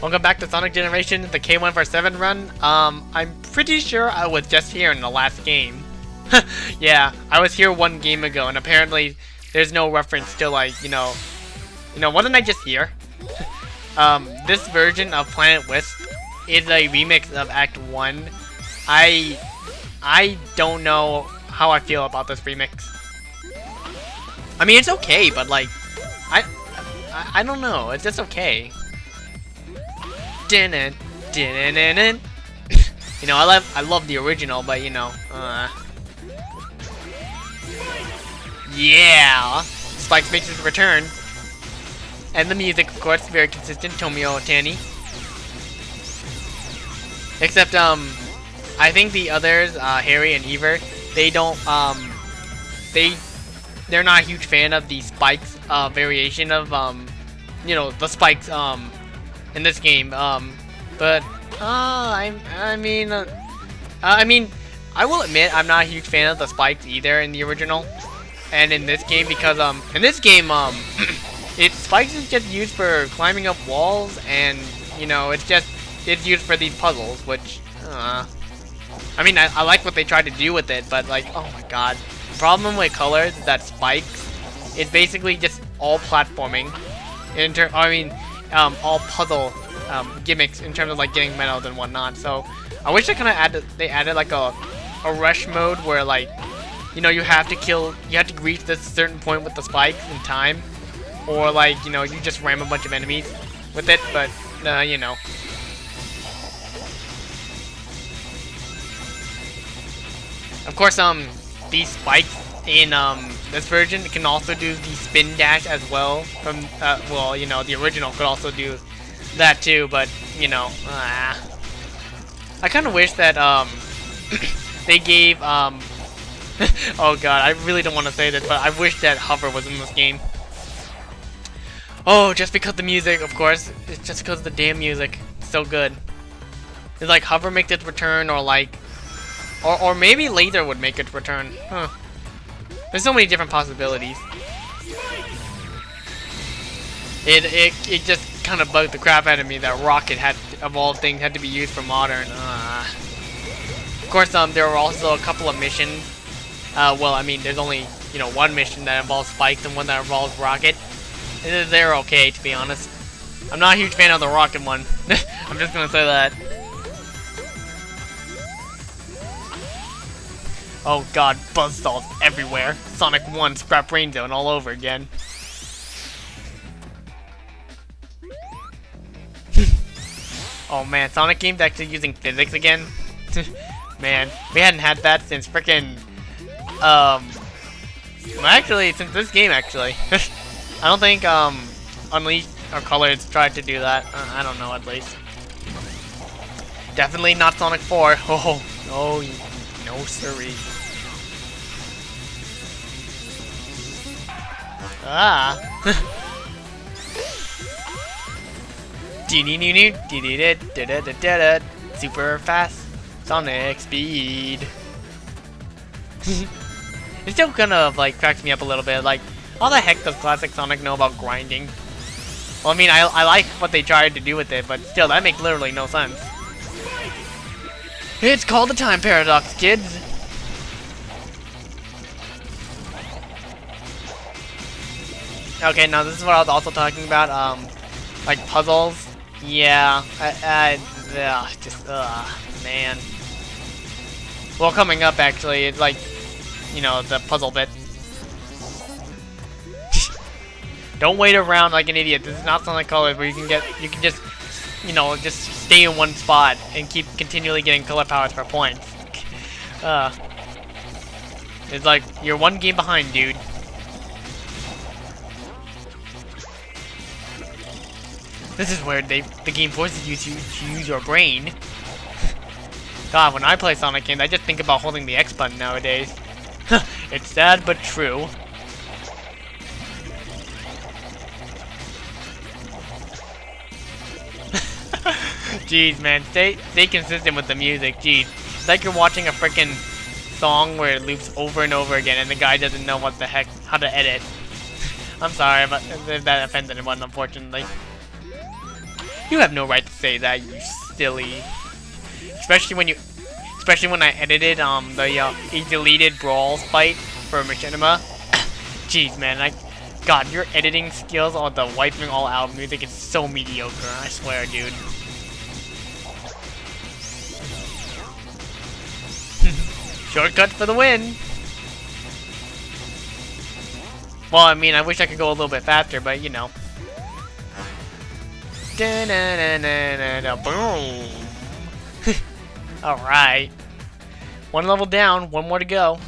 Welcome back to Sonic Generation, the K147 run. I'm pretty sure I was just here in the last game. Yeah, I was here one game ago, and apparently there's no reference to, like, you know, wasn't I just here? This version of Planet Wisp is a remix of Act 1. I don't know how I feel about this remix. I mean, it's okay, but like, I don't know. It's just okay. You know, I love the original, but you know, yeah. Spike makes his return, and the music, of course, very consistent. Tomio Otani. Except, I think the others, Harry and Ever, they don't, they're not a huge fan of the Spikes, variation of, you know, the Spikes, in this game, but, I mean, I will admit I'm not a huge fan of the Spikes either in the original, and in this game, because, in this game, Spikes is just used for climbing up walls, and, you know, it's used for these puzzles, which, I mean, I like what they tried to do with it, but, like, oh my god. The problem with colors is that Spikes is basically just all platforming, all puzzle gimmicks in terms of like getting medals and whatnot. So I wish they added like a rush mode where, like, you know, you have to reach this certain point with the spikes in time, or like, you know, you just ram a bunch of enemies with it. But you know. Of course, these spikes in this version can also do the spin dash as well. From well, you know, the original could also do that too, but you know, I kind of wish that they gave oh god, I really don't want to say this, but I wish that Hover was in this game. Oh, just because the music, of course, it's just because the damn music, it's so good. It's like Hover makes its return, or like, or maybe Laser would make its return. Huh. There's so many different possibilities. It just kind of bugged the crap out of me that Rocket had, of all things, had to be used for Modern. Of course, there were also a couple of missions. Well, I mean, there's only, you know, one mission that involves Spikes and one that involves Rocket. And they're okay, to be honest. I'm not a huge fan of the Rocket one. I'm just gonna say that. Oh god, buzzsaws everywhere. Sonic 1 Scrap Brain Zone all over again. Oh man, Sonic games actually using physics again? Man, we hadn't had that since frickin' well, actually, since this game, actually. I don't think, Unleashed or Colors tried to do that. I don't know, at least. Definitely not Sonic 4. Oh, no siree. Ah. Super fast Sonic speed. It still kind of like cracks me up a little bit. Like, how the heck does classic Sonic know about grinding? Well, I mean, I like what they tried to do with it, but still, that makes literally no sense. It's called the time paradox, kids. Okay, now this is what I was also talking about. Like puzzles. Yeah, man. Well, coming up actually, it's like, you know, the puzzle bit. Don't wait around like an idiot. This is not Sonic Colors where you can just, you know, just stay in one spot and keep continually getting color powers for points. It's like, you're one game behind, dude. This is where the game forces you to use your brain. God, when I play Sonic games, I just think about holding the X button nowadays. It's sad but true. Jeez, man, stay consistent with the music. Jeez, it's like you're watching a freaking song where it loops over and over again, and the guy doesn't know what the heck, how to edit. I'm sorry, but if that offends anyone, unfortunately. You have no right to say that, you silly. Especially when I edited the deleted brawls fight for Machinima. Jeez, man, God, your editing skills on the wiping all out music is so mediocre. I swear, dude. Shortcut for the win. Well, I mean, I wish I could go a little bit faster, but you know. Boom. Alright. One level down, one more to go.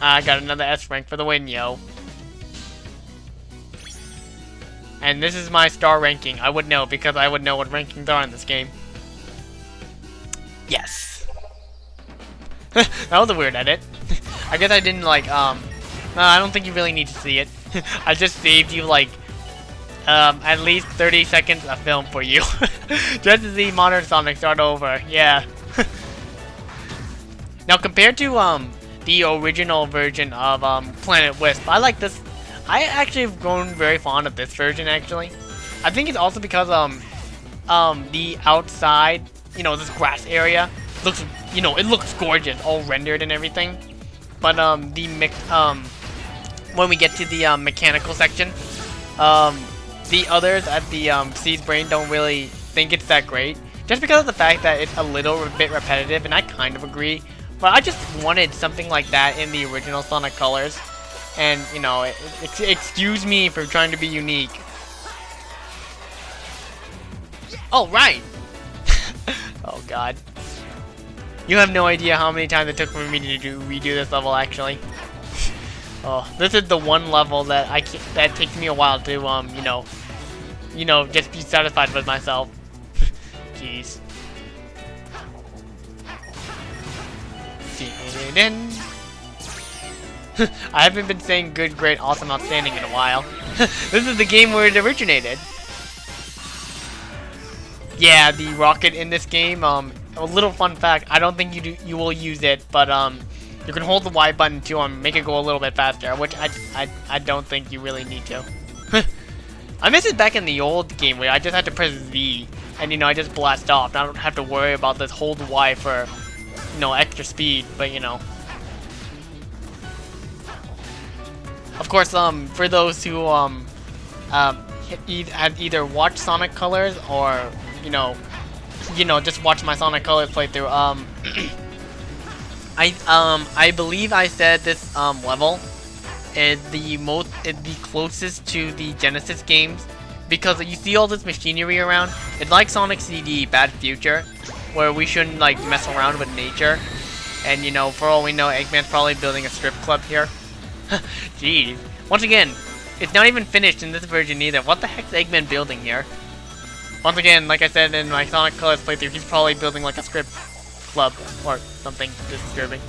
I got another S rank for the win, yo. And this is my star ranking. I would know because I would know what rankings are in this game. Yes. That was a weird edit. I guess I didn't like, no, I don't think you really need to see it. I just saved you like, at least 30 seconds of film for you. Just to see Modern Sonic start over, yeah. Now compared to, the original version of, Planet Wisp, I like this. I actually have grown very fond of this version, actually. I think it's also because, the outside, you know, this grass area looks, you know, it looks gorgeous, all rendered and everything. But when we get to the mechanical section, the others at the Sea's Brain don't really think it's that great, just because of the fact that it's a little bit repetitive, and I kind of agree. But I just wanted something like that in the original Sonic Colors, and you know, excuse me for trying to be unique. Oh right. Oh god. You have no idea how many times it took for me to redo this level, actually. Oh, this is the one level that that takes me a while to you know, just be satisfied with myself. Jeez. I haven't been saying good, great, awesome, outstanding in a while. This is the game where it originated. Yeah, the rocket in this game, a little fun fact, I don't think you will use it, but you can hold the Y button to make it go a little bit faster, which I don't think you really need to. I miss it back in the old game where I just had to press Z and you know I just blast off. I don't have to worry about this hold Y for, you know, extra speed, but you know. Of course, for those who had either watched Sonic Colors or you know, just watch my Sonic Colors playthrough. I believe I said this level is the closest to the Genesis games because you see all this machinery around. It's like Sonic CD Bad Future, where we shouldn't like mess around with nature. And you know, for all we know, Eggman's probably building a strip club here. Jeez. Once again, it's not even finished in this version either. What the heck's Eggman building here? Once again, like I said in my Sonic Colors playthrough, he's probably building like a strip club or something disturbing.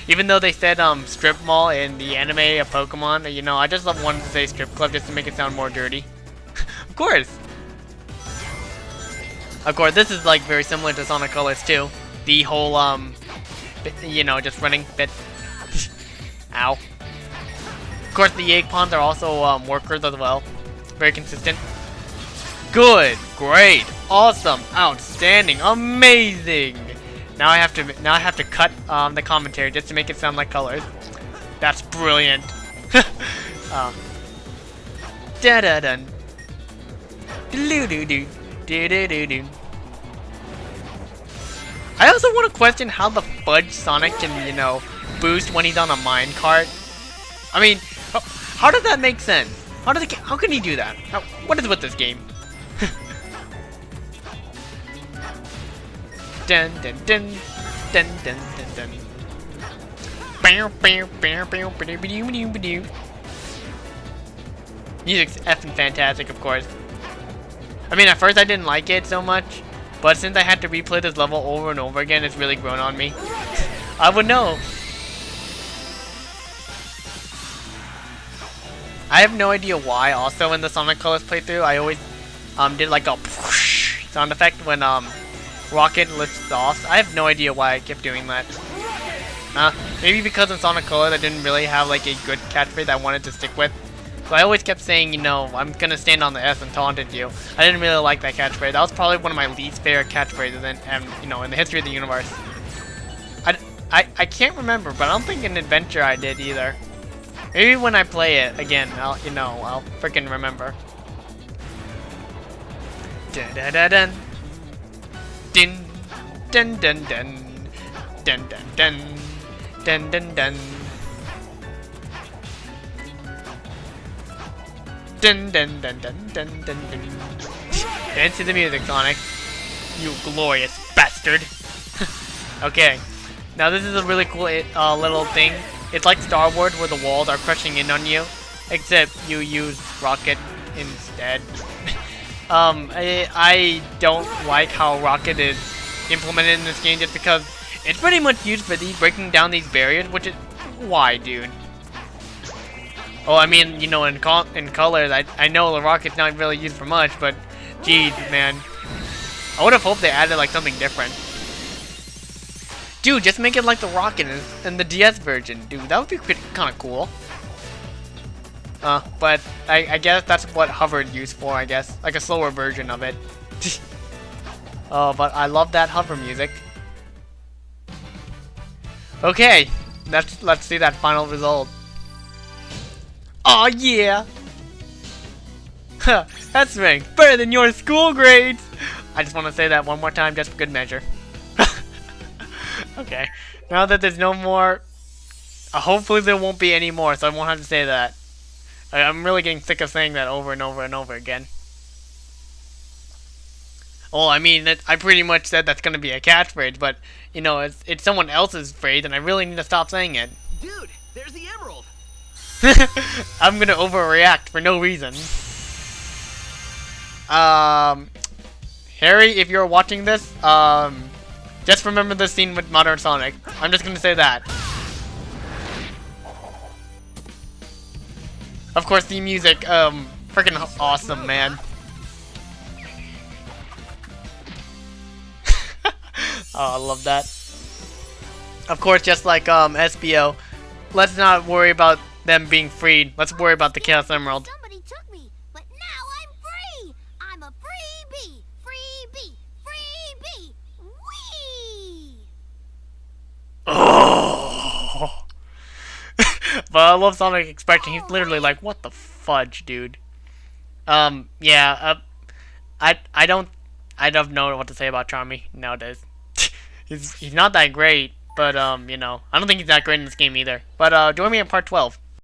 Even though they said strip mall in the anime of Pokemon, you know, I just wanted to say strip club just to make it sound more dirty. Of course! Of course, this is like very similar to Sonic Colors too. The whole you know, just running bit. Ow. Of course, the egg pawns are also workers as well. Very consistent. Good, great, awesome, outstanding, amazing. Now I have to cut the commentary just to make it sound like Colors. That's brilliant. Da da dun. Doo doo doo. Doo doo doo doo. I also want to question how the fudge Sonic can, you know, boost when he's on a minecart. I mean, how does that make sense? How can he do that? What is with this game? Dun dun dun dun dun dun dun. Music's effing fantastic, of course. I mean, at first I didn't like it so much, but since I had to replay this level over and over again, it's really grown on me. I would know. I have no idea why. Also, in the Sonic Colors playthrough, I always did like a whoosh sound effect when Rocket lifts off. I have no idea why I kept doing that. Maybe because in Sonic Colors I didn't really have like a good catchphrase I wanted to stick with. So I always kept saying, you know, I'm gonna stand on the S and taunted you. I didn't really like that catchphrase. That was probably one of my least favorite catchphrases you know, in the history of the universe. I can't remember, but I don't think in Adventure I did either. Maybe when I play it again, I'll freaking remember. Dun dun dun dun. Dun dun dun dun. Dun dun dun. Dun dun dun. Dun dun dun dun dun dun dun. Dance to the music, Sonic. You glorious bastard. Okay. Now this is a really cool little thing. It's like Star Wars where the walls are crushing in on you, except you use Rocket instead. I don't like how Rocket is implemented in this game just because it's pretty much used for breaking down these barriers, which is why, dude. Oh, I mean, you know, in colors, I know the Rocket's not really used for much, but geez, man, I would have hoped they added like something different. Dude, just make it like the Rocket in the DS version, dude. That would be kind of cool. But I guess that's what Hover's used for, I guess. Like a slower version of it. Oh, but I love that hover music. Okay, let's see that final result. Oh yeah! Huh, that's ranked better than your school grades! I just want to say that one more time just for good measure. Okay, now that there's no more, hopefully there won't be any more, so I won't have to say that. I'm really getting sick of saying that over and over and over again. Well, I mean, I pretty much said that's gonna be a catchphrase, but you know, it's someone else's phrase, and I really need to stop saying it. Dude, there's the emerald. I'm gonna overreact for no reason. Harry, if you're watching this, just remember the scene with Modern Sonic. I'm just gonna say that. Of course, the music, freaking awesome, man. Oh, I love that. Of course, just like SBO, let's not worry about them being freed. Let's worry about the Chaos Emerald. Somebody took me, but now I'm free. I'm a free bee. Free bee. Free bee. Whee! Oh. But I love Sonic Expression. He's literally like, what the fudge, dude. Yeah, I don't know what to say about Charmy nowadays. He's not that great, but you know, I don't think he's that great in this game either. But join me in part 12.